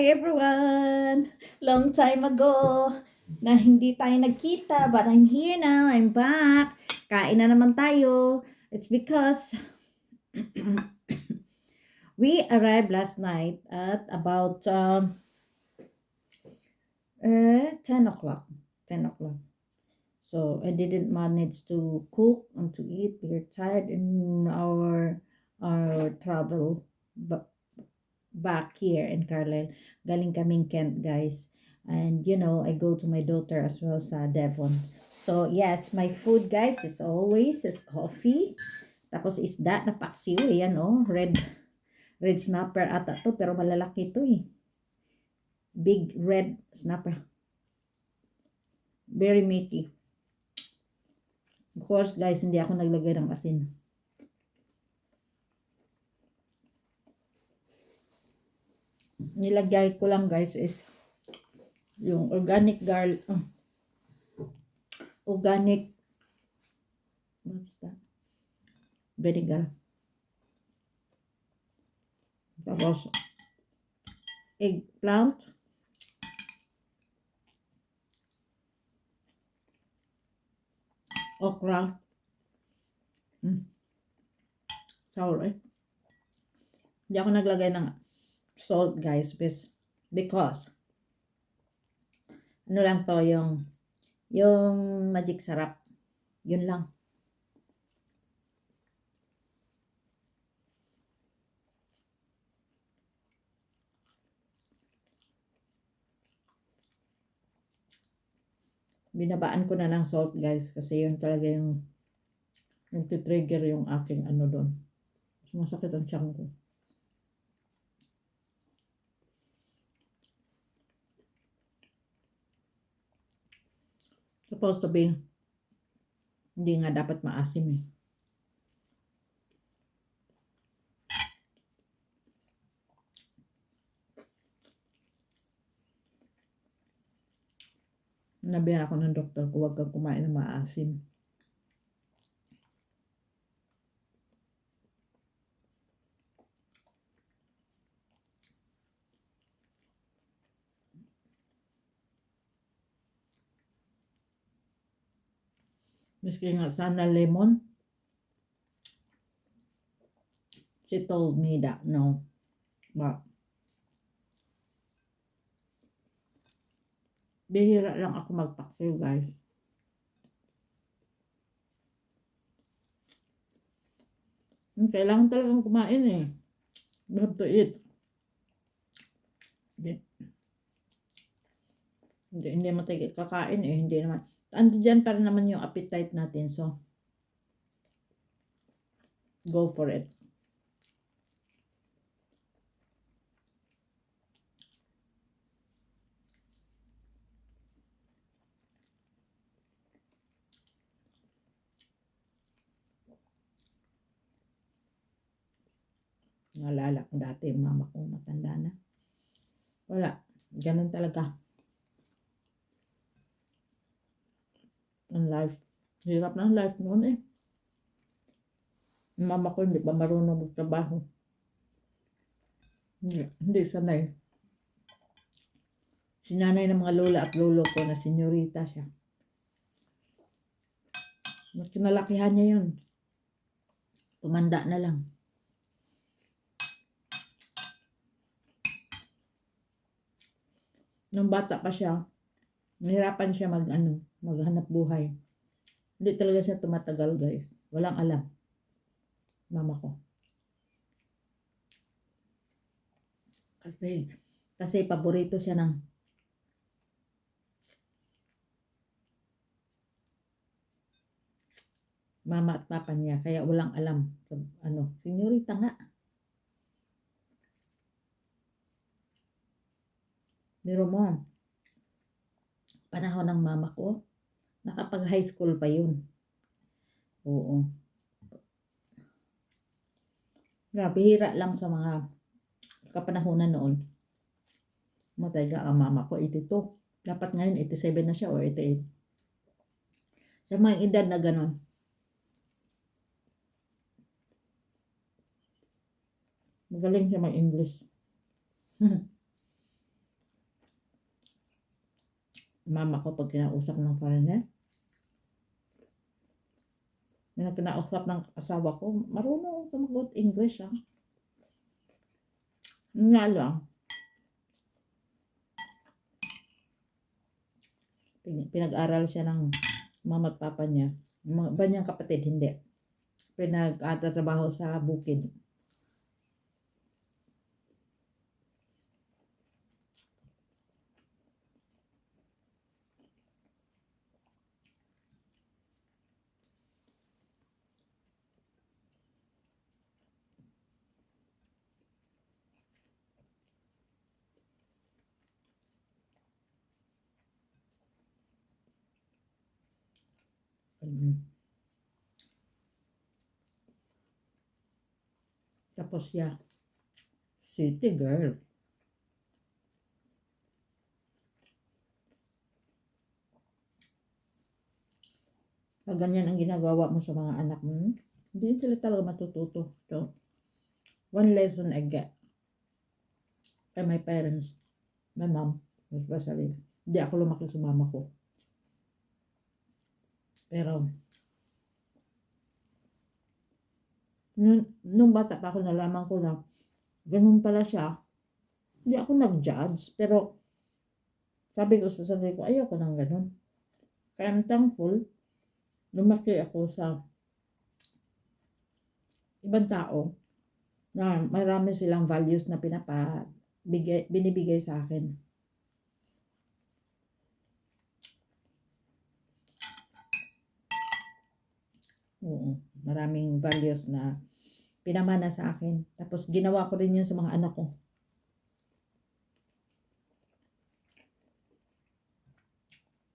everyone! Long time ago na hindi tayo nagkita, but I'm here now. I'm back. Kain na naman tayo. It's because we arrived last night at about 10 o'clock. 10 o'clock. So I didn't manage to cook and to eat. We're tired in our travel back here in Carlisle. Galing kaming Kent, guys. And you know, I go to my daughter as well sa Devon. So yes, my food, guys, is always is coffee. Tapos isda na paksiw, yan oh, red snapper ata to, pero malalaki to eh. Big red snapper. Very meaty. Of course, guys, hindi ako naglagay ng asin. Nilagay ko lang, guys, is yung organic garlic, organic, what's that? Vinegar. Tapos, eggplant. Okra. Sour eh. Hindi ako naglagay ng salt, guys, because ano lang to, yung magic sarap. Yun lang. Binabaan ko na ng salt, guys, kasi yun talaga yung nagtitrigger yung aking ano doon. Sumasakit ang tiyan ko. Supposed to be, hindi nga dapat maasim eh. Nabihan ako ng doktor ko, huwag kang kumain ng maasim. Miski nga sana lemon. She told me that no. But bihira lang ako magpaksiw, guys. Kailangan talagang kumain eh. You have to eat. Hindi mo tayo kakain eh. Hindi naman. Andiyan pa rin naman yung appetite natin. So, go for it. Naalala ko dati yung mama ko matanda na. Wala. Ganun talaga. Ang life. Hirap ng life noon eh. Yung mama ko hindi pa marunong magtrabaho. Hindi sanay. Sinanay ng mga lola at lolo ko na senyorita siya. Mas kinalakihan niya yun. Tumanda na lang. Nung bata pa siya, nahirapan siya maghanap buhay. Hindi talaga siya tumatagal, guys. Walang alam. Mama ko. Kasi paborito siya ng mama at papa niya. Kaya walang alam. Senyorita nga. Pero mo, panahon ng mama ko, nakapag high school pa yun. Oo. Grabe, hira lang sa mga kapanahonan noon. Matay ka ang mama ko, 82. Dapat ngayon, 87 na siya o 88. Sa mga edad na ganon. Magaling siya mag-English. mama ko pag kinausap ng foreigner. Yung kinausap ng asawa ko, marunong sumagot English ah. Nga lang, pinag-aral siya ng mama at papa niya. Mga iba niyang kapatid, hindi. Pinag-tatrabaho sa bukid. Tapos siya, city girl. Pag ganyan ang ginagawa mo sa mga anak mo, hindi sila talaga matututo. So, one lesson I get by my parents, my mom, especially. Hindi ako lumaki sa mama ko. Pero, nung bata pa ako, nalaman ko na ganun pala siya. Hindi ako nag-judge, pero sabi ko sa sarili ko, ayoko nang ganun. Kaya I'm thankful, lumaki ako sa ibang tao na marami silang values na binibigay sa akin. Oo, maraming values na pinamana sa akin. Tapos ginawa ko rin yun sa mga anak ko.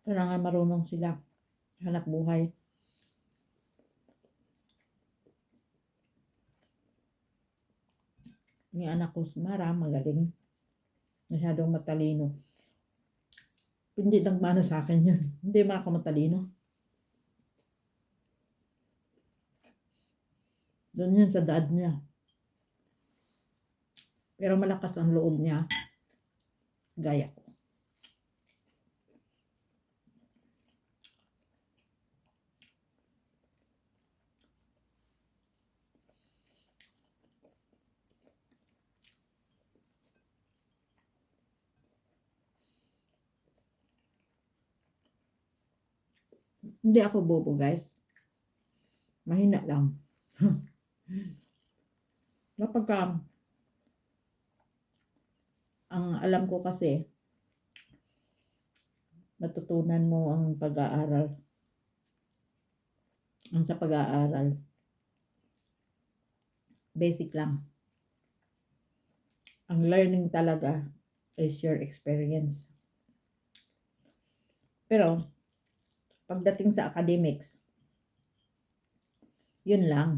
Kailangan marunong sila hanap buhay. Yung anak ko, magaling. Masyadong matalino. Hindi nagmana sa akin yun. Hindi ako matalino. Doon yun sa dad niya. Pero malakas ang loob niya. Gaya ko. Hindi ako bobo, guys. Mahina lang. Kapag ang alam ko kasi, matutunan mo ang pag-aaral. Ang sa pag-aaral, basic lang. Ang learning talaga is your experience. Pero, pagdating sa academics, yun lang.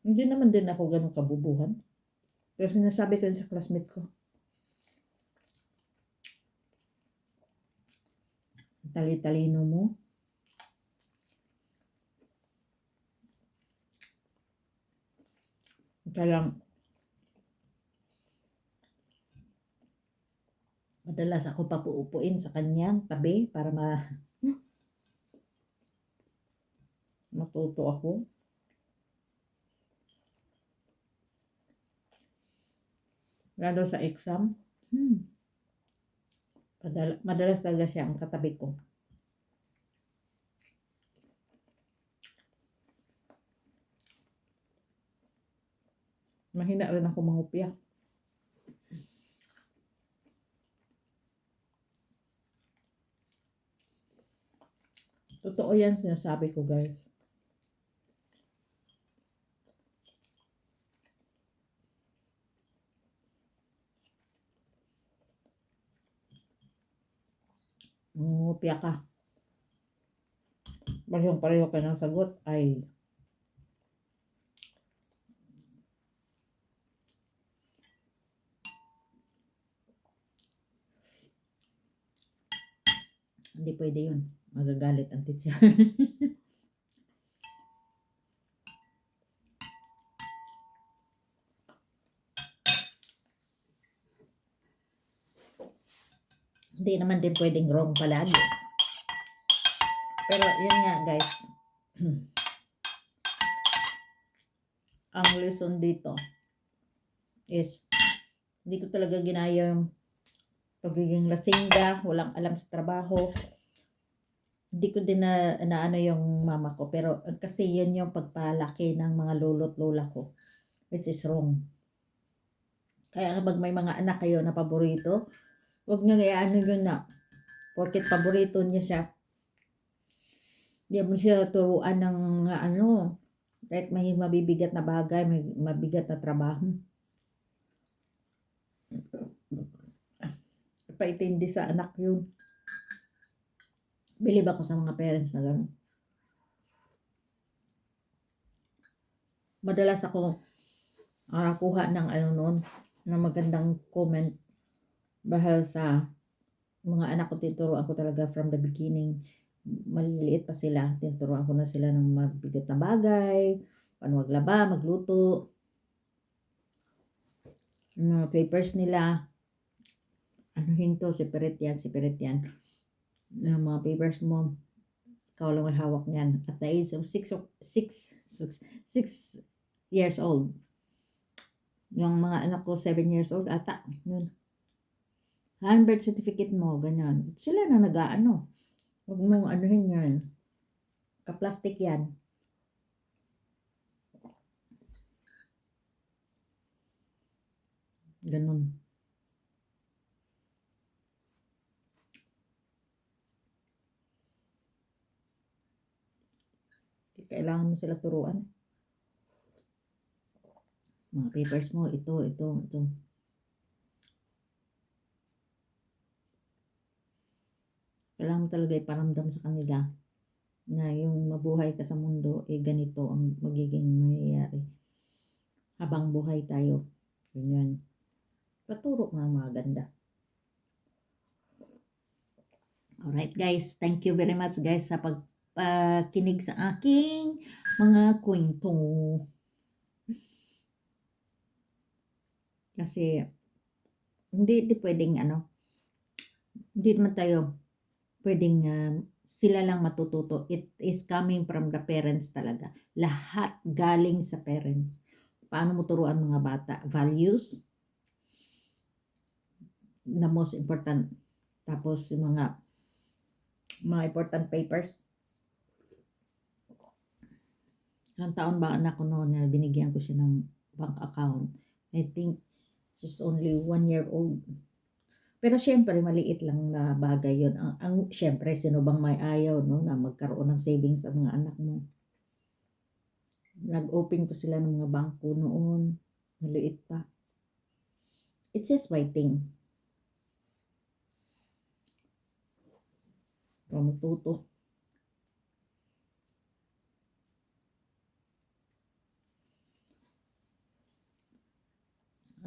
Hindi naman din ako ganun kabubuhan. Pero sinasabi ko sa classmate ko, tali-talino mo. Kaya madalas ako papuupuin sa kanyang tabi para matuto ako. Lalo sa exam. Madalas talaga siya ang katabi ko. Mahina rin ako mangupya. Totoo yan sinasabi ko, guys. Mangupya ka. Parehong-pareho ka ng sagot ay hindi pwede yun. Magagalit ang teacher. Hindi naman din pwedeng wrong palagi. Pero yun nga guys, ang lesson dito is hindi ko talaga ginaya yung pagiging lasingga, walang alam sa trabaho. Hindi ko din na ano yung mama ko, pero kasi yun yung pagpalaki ng mga lolo't lola ko, which is wrong. Kaya kapag may mga anak kayo na paborito, huwag nyo ano yun na, porket paborito niya siya, hindi mo siya turuan ng mga ano, kahit may mabibigat na bagay, may mabigat na trabaho. Paitindi sa anak yun. Believe ako sa mga parents na gano'n. Madalas ako kuha ng ano noon, ng magandang comment dahil sa mga anak ko, tinuruan ako talaga from the beginning. Maliliit pa sila, tinuruan ko na sila ng mabigat na bagay, paano maglaba, magluto, yung mga papers nila, ano hinto, separate yan. Yung mga papers mo, ikaw lang may hawak niyan. At the age of 6 years old. Yung mga anak ko, 7 years old, ata, yun. Birth certificate mo, ganyan. Sila na nag-aano. Huwag mong anuhin yan. Ka-plastic yan. Ganun. Kailangan mo sila turuan. Mga papers mo, ito. Kailangan mo talaga iparamdam sa kanila na yung mabuhay ka sa mundo, ganito ang magiging mangyayari. Habang buhay tayo. Ganyan. Paturo mga maganda. Alright guys, thank you very much guys sa pagkinig sa aking mga kwento. Kasi hindi pwedeng hindi naman tayo pwedeng sila lang matututo. It is coming from the parents talaga. Lahat galing sa parents. Paano mo turuan mga bata? Values, the most important. Tapos yung mga important papers. Ilang taon ba anak ko noon na binigyan ko siya ng bank account? I think she's only 1 year old. Pero syempre, maliit lang na bagay yun. Syempre, sino bang may ayaw no, na magkaroon ng savings ang mga anak mo? Nag-open ko sila ng mga bangko noon. Maliit pa. It's just waiting. Para matuto.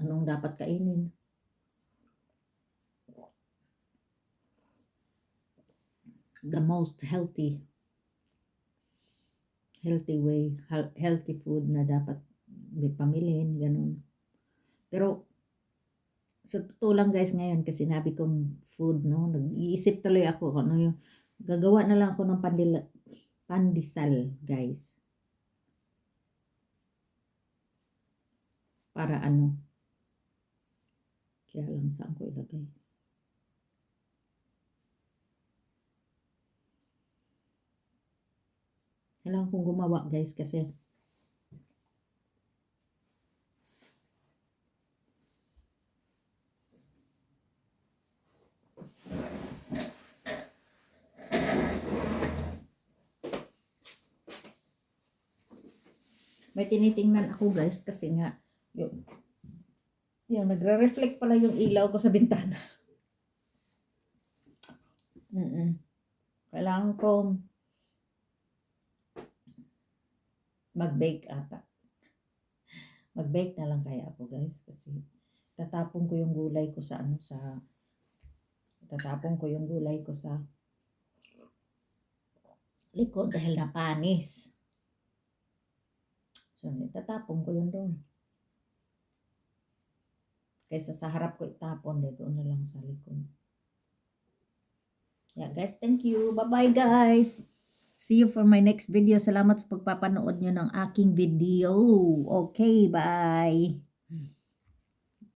Anong dapat kainin? The most healthy way, healthy food na dapat pamilin, ganun. Pero sa totoo lang guys ngayon, kasi sinabi kong food, no, nag-iisip tuloy ako kung ano yung gagawa na lang ako ng pandesal guys. Para ano? Kaya lang saan ko ilagay? Kailangan kong gumawa guys kasi may tinitingnan ako guys kasi nga yung nagre-reflect pala yung ilaw ko sa bintana. Kailangan ko mag-bake ata. Mag-bake na lang kaya ako guys kasi tatapon ko yung gulay ko sa likod dahil napanis. So, itatapon ko yun doon. Kaysa sa harap ko itapon, doon na lang sa likod. Yeah, guys, thank you. Bye-bye, guys. See you for my next video. Salamat sa pagpapanood nyo ng aking video. Okay, bye.